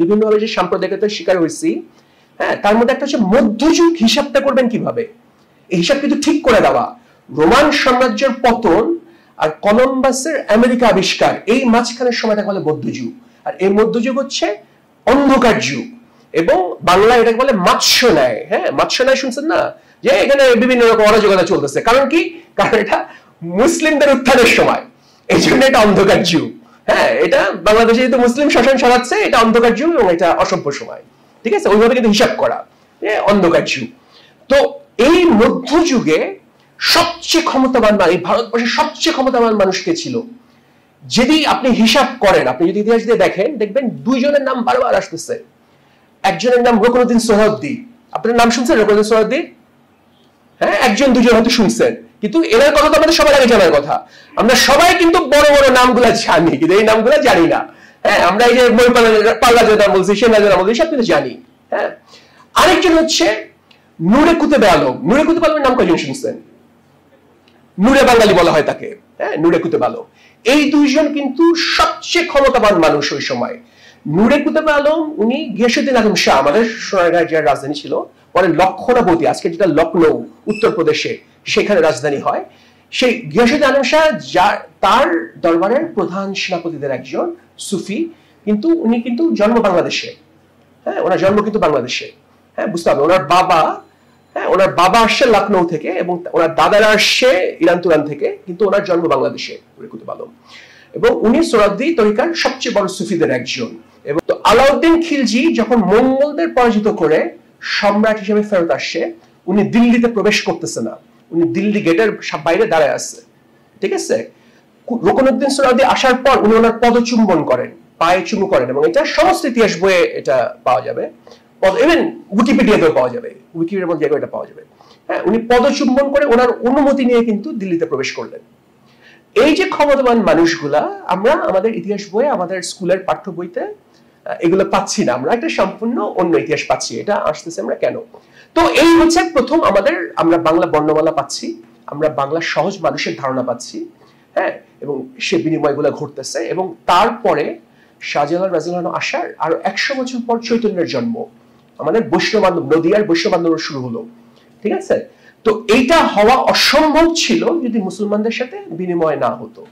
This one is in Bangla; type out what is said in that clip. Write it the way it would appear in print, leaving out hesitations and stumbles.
বিভিন্নভাবে যে সাম্প্রদায়িকতার শিকার হয়েছি, হ্যাঁ, তার মধ্যে একটা হচ্ছে মধ্যযুগ হিসাবটা করবেন কিভাবে, এই হিসাব কিন্তু ঠিক করে দেওয়া। রোমান সাম্রাজ্যের পতন আর কলম্বাসের আমেরিকা আবিষ্কার, এই মাঝখানের সময়টা বলে মধ্যযুগ। আর এই মধ্যযুগ হচ্ছে অন্ধকার যুগ, এবং বাংলা এটাকে বলে মাৎস্য ন্যায়। হ্যাঁ, মাৎস্য ন্যায় শুনছেন না, যে এখানে বিভিন্ন রকম অরাজকতা চলতেছে। কারণ কি? কারণ এটা মুসলিমদের উত্থানের সময়, এই জন্য এটা অন্ধকার যুগ। হ্যাঁ, এটা বাংলাদেশে যেহেতু মুসলিম শাসন চালাচ্ছে, এটা অন্ধকার যুগ এবং এটা অসভ্য সময়। ঠিক আছে, ওইভাবে কিন্তু হিসাব করা অন্ধকার যুগ। তো এই মধ্যযুগে সবচেয়ে ক্ষমতাবান, এই ভারতবর্ষের সবচেয়ে ক্ষমতাবান মানুষ কে ছিল? যদি আপনি হিসাব করেন, আপনি যদি ইতিহাস দিয়ে দেখেন, দেখবেন দুইজনের নাম বারবার আসতেছে। একজনের নাম রুকনুদ্দিন সোহরাওয়ার্দী। আপনার নাম শুনছেন রুকনুদ্দিন সোহরাওয়ার্দী? হ্যাঁ, একজন দুজন হয়তো শুনছেন, কিন্তু এনার কথা তো আমাদের সবার আগে জানার কথা। আমরা সবাই কিন্তু বড় বড় নামগুলা জানি, কিন্তু এই নামগুলা জানি না। হ্যাঁ, আমরা এই যে পাল্লাজের নাম বলছি, সেনাজের নাম বলছি, সব কিন্তু জানি। হ্যাঁ, আরেকজন হচ্ছে নূরে কুতুবে আলম। নূরে কুতুবে আলমের নাম কয়জন শুনছেন? নূরে বাঙালি বলা হয় তাকে। হ্যাঁ, নূরে কুতুবে আলম। এই দুইজন কিন্তু সবচেয়ে ক্ষমতাবান মানুষ ওই সময়। নূরে কুতুবে আলম উনি গিয়াসউদ্দিন আজম শাহ, আমাদের সোনারগাঁয়ের যে রাজধানী ছিল, পরে লক্ষণাবতী, আজকে যেটা লখনৌ উত্তরপ্রদেশে, সেখানে রাজধানী হয়। সেই গিয়াসউদ্দিন আজম শাহ তার দরবারের প্রধান সেনাপতিদের একজন সুফি, কিন্তু উনি কিন্তু জন্ম বাংলাদেশে। হ্যাঁ, ওনার জন্ম কিন্তু বাংলাদেশে। হ্যাঁ, বুঝতে হবে, ওনার বাবা, হ্যাঁ, ওনার বাবা আসছে লখনৌ থেকে এবং ওনার দাদারা আসছে ইরান তুরান থেকে, কিন্তু ওনার জন্ম বাংলাদেশে নূরে কুতুবে আলম। এবং উনি সোহরাওয়ার্দী তরিকার সবচেয়ে বড় সুফিদের একজন। এবং তো আলাউদ্দিন খিলজি যখন মঙ্গলদের পরাজিত করে সম্রাট হিসেবে ফেরত আসছে, উনি দিল্লিতে প্রবেশ করতেছে না, উনি দিল্লি গেটের বাইরে দাঁড়ায় আছে। ঠিক আছে, রুকনুদ্দিন সোহরাওয়ার্দী আসার পর উনি ওনার পদচুম্বন করেন, পায়ে চুমু করেন, এবং এটা সমস্ত ইতিহাস বইয়ে এটা পাওয়া যাবে, ইভেন উইকিপিডিয়াতেও পাওয়া যাবে, উইকিপিডিয়ার মধ্যে এটা পাওয়া যাবে। হ্যাঁ, উনি পদচুম্বন করে ওনার অনুমতি নিয়ে কিন্তু দিল্লিতে প্রবেশ করলেন। এই যে ক্ষমতাবান মানুষগুলা আমরা আমাদের ইতিহাস বইয়ে, আমাদের স্কুলের পাঠ্য বইতে এগুলো পাচ্ছি না, আমরা একটা সম্পূর্ণ অন্য ইতিহাস পাচ্ছি। এটা আসতেছে আমরা কেন? তো এই হচ্ছে প্রথম আমরা বাংলা বর্ণমালা পাচ্ছি, আমরা বাংলা সহজ মানুষের ধারণা পাচ্ছি। হ্যাঁ, এবং সে বিনিময়গুলো ঘটতেছে। এবং তারপরে শাহজালাল রাদিয়াল্লাহু আসার আরো 100 বছর পর চৈতন্যের জন্ম, আমাদের বৈষ্ণব আন্দোলন, নদিয়ার বৈষ্ণব আন্দোলন শুরু হলো। ঠিক আছে, তো এইটা হওয়া অসম্ভব ছিল যদি মুসলমানদের সাথে বিনিময় না হতো।